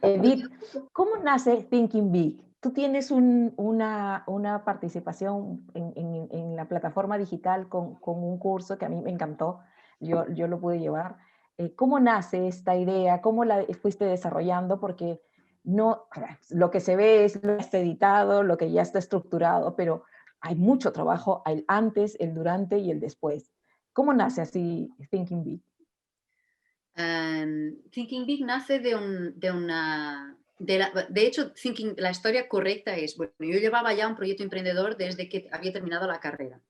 Edith, ¿cómo nace Thinking Big? Tú tienes una participación en la plataforma digital con un curso que a mí me encantó, yo lo pude llevar. ¿Cómo nace esta idea? ¿Cómo la fuiste desarrollando? Porque no, a ver, lo que se ve es lo que está editado, lo que ya está estructurado, pero hay mucho trabajo, el antes, el durante y el después. ¿Cómo nace así Thinking Big? Thinking Big nace de una... De hecho, la historia correcta es, bueno, yo llevaba ya un proyecto emprendedor desde que había terminado la carrera,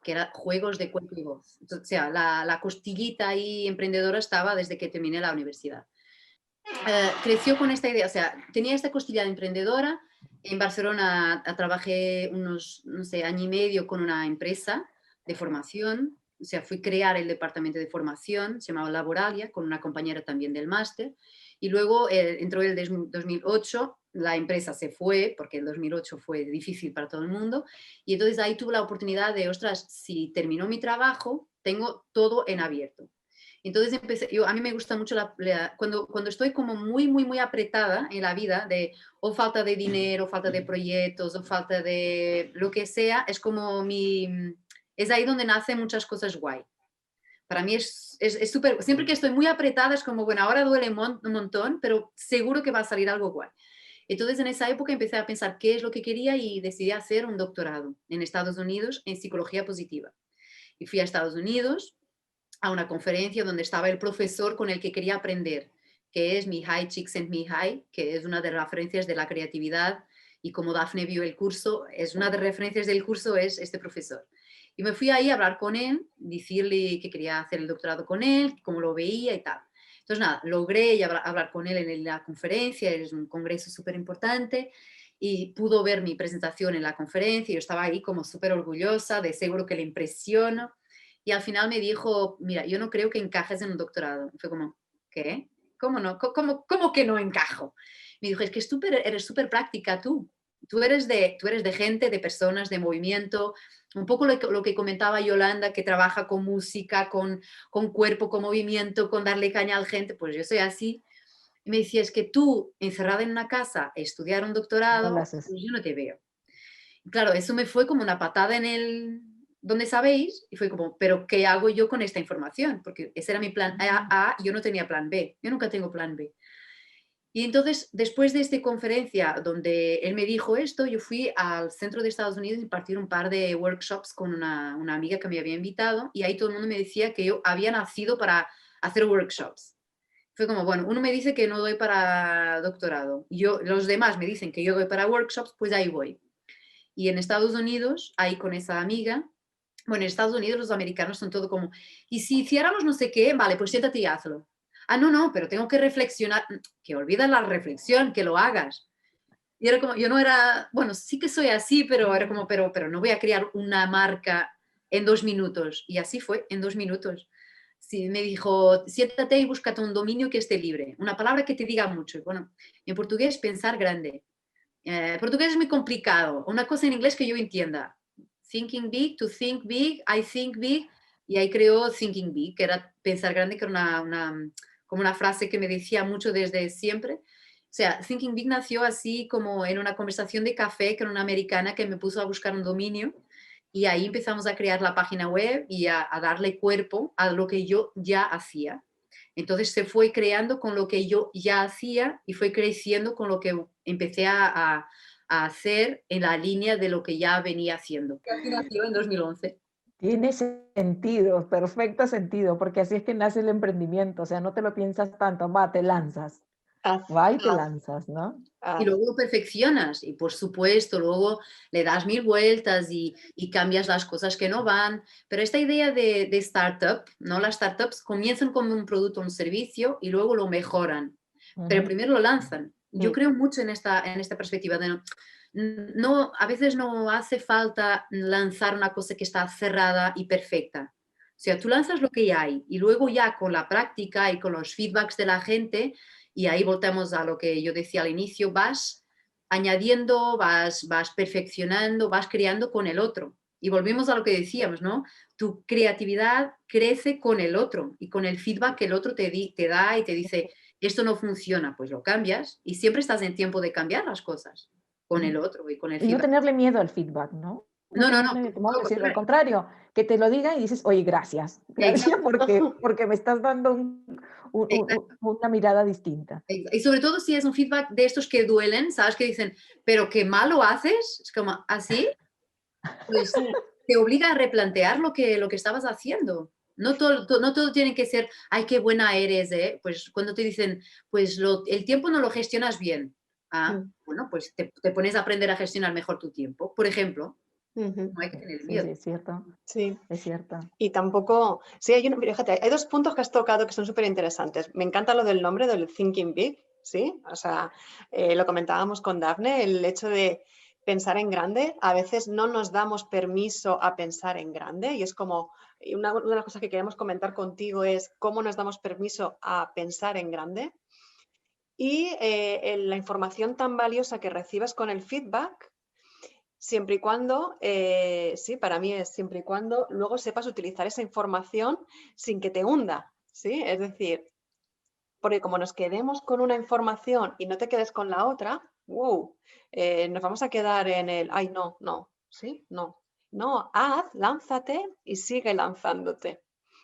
que era juegos de cuerpo y voz. Entonces, o sea, la costillita ahí emprendedora estaba desde que terminé la universidad. Creció con esta idea, o sea, tenía esta costilla de emprendedora. En Barcelona trabajé unos, no sé, año y medio con una empresa de formación, o sea, fui crear el departamento de formación, se llamaba Laboralia, con una compañera también del máster, y luego entró el 2008, la empresa se fue, porque el 2008 fue difícil para todo el mundo, y entonces ahí tuve la oportunidad de, ostras, si terminó mi trabajo, tengo todo en abierto. Entonces empecé, a mí me gusta mucho cuando estoy como muy apretada en la vida de o falta de dinero, falta de proyectos o falta de lo que sea, es como es ahí donde nacen muchas cosas guay. Para mí es súper, siempre que estoy muy apretada es como, bueno, ahora duele un montón, pero seguro que va a salir algo guay. Entonces en esa época empecé a pensar qué es lo que quería y decidí hacer un doctorado en Estados Unidos en psicología positiva. Y fui a Estados Unidos a una conferencia donde estaba el profesor con el que quería aprender, que es Mihai Csikszentmihalyi, que es una de las referencias de la creatividad, y como Dafne vio el curso, es una de las referencias del curso es este profesor. Y me fui ahí a hablar con él, decirle que quería hacer el doctorado con él, cómo lo veía y tal. Entonces, nada, logré hablar con él en la conferencia, es un congreso súper importante, y pudo ver mi presentación en la conferencia, y yo estaba ahí como súper orgullosa, de seguro que le impresiono. Y al final me dijo, mira, yo no creo que encajes en un doctorado. Y fue como, ¿qué? ¿Cómo no? ¿Cómo que no encajo? Me dijo, es que eres súper práctica tú. Tú eres de gente, de personas, de movimiento, un poco lo que comentaba Yolanda, que trabaja con música, con cuerpo, con movimiento, con darle caña a la gente, pues yo soy así. Y me decía, es que tú, encerrada en una casa, estudiar un No lo doctorado, haces. pues yo no te veo. Claro, eso me fue como una patada en el, ¿dónde sabéis? Y fue como, ¿pero qué hago yo con esta información? Porque ese era mi plan A, yo no tenía plan B, yo nunca tengo plan B. Y entonces, después de esta conferencia donde él me dijo esto, yo fui al centro de Estados Unidos a impartir un par de workshops con una amiga que me había invitado, y ahí todo el mundo me decía que yo había nacido para hacer workshops. Fue como, bueno, uno me dice que no doy para doctorado, los demás me dicen que yo doy para workshops, pues ahí voy. Y en Estados Unidos, ahí con esa amiga, bueno, en Estados Unidos los americanos son todo como, y si hiciéramos no sé qué, vale, pues siéntate y hazlo. Ah, no, no, pero tengo que reflexionar, que olvida la reflexión, que lo hagas. Y era como, yo no era, bueno, sí que soy así, pero era como, pero no voy a crear una marca en 2 minutos. Y así fue, en 2 minutos. Sí, me dijo, siéntate y búscate un dominio que esté libre, una palabra que te diga mucho. Y bueno, en portugués, pensar grande. Portugués es muy complicado. Una cosa en inglés que yo entienda. Thinking big, to think big, I think big. Y ahí creo Thinking Big, que era pensar grande, que era como una frase que me decía mucho desde siempre. O sea, Thinking Big nació así como en una conversación de café con una americana que me puso a buscar un dominio, y ahí empezamos a crear la página web y a darle cuerpo a lo que yo ya hacía. Entonces se fue creando con lo que yo ya hacía y fue creciendo con lo que empecé a hacer en la línea de lo que ya venía haciendo. Que así nació en 2011. Tiene sentido, perfecto sentido, porque así es que nace el emprendimiento, o sea, no te lo piensas tanto, va, te lanzas, Haz, va y te haz, lanzas, ¿no? y Haz. luego lo perfeccionas y por supuesto luego le das mil vueltas y cambias las cosas que no van, pero esta idea de startup, ¿no? Las startups comienzan como un producto o un servicio y luego lo mejoran, pero Ujú. primero lo lanzan. Yo Sí, creo mucho en esta perspectiva de no, a veces no hace falta lanzar una cosa que está cerrada y perfecta. O sea, tú lanzas lo que ya hay y luego ya con la práctica y con los feedbacks de la gente, y ahí voltamos a lo que yo decía al inicio, vas añadiendo, vas perfeccionando, vas creando con el otro. Y volvemos a lo que decíamos, ¿no? Tu creatividad crece con el otro y con el feedback que el otro te da y te dice, esto no funciona, pues lo cambias y siempre estás en tiempo de cambiar las cosas con el otro y con el Y no feedback. tenerle miedo al feedback, ¿no? No No, no, no, tenerle temor, todo es lo decir, al contrario. contrario, que te lo diga y dices, oye, gracias, gracias Exacto, porque me estás dando exacto. una mirada distinta. Y sobre todo si es un feedback de estos que duelen, ¿sabes? Que dicen, pero qué mal lo haces, es como, ¿así? Pues te obliga a replantear lo que estabas haciendo. No todo tiene que ser, ay, qué buena eres, ¿eh? Pues cuando te dicen, pues el tiempo no lo gestionas bien. Ah, Mm, bueno, pues te pones a aprender a gestionar mejor tu tiempo, por ejemplo. ujú. No hay que tener Sí, sí, miedo. Sí. es cierto. Y tampoco, sí, fíjate, hay 2 puntos que has tocado que son súper interesantes. Me encanta lo del nombre, del Thinking Big, ¿sí? O sea, lo comentábamos con Dafne, el hecho de pensar en grande. A veces no nos damos permiso a pensar en grande y es como, y una de las cosas que queremos comentar contigo es cómo nos damos permiso a pensar en grande. Y la información tan valiosa que recibes con el feedback, siempre y cuando, sí, para mí es siempre y cuando luego sepas utilizar esa información sin que te hunda, ¿sí? Es decir, porque como nos quedemos con una información y no te quedes con la otra, wow, nos vamos a quedar en el, ay, no, no, ¿sí? No, no, lánzate y sigue lanzándote.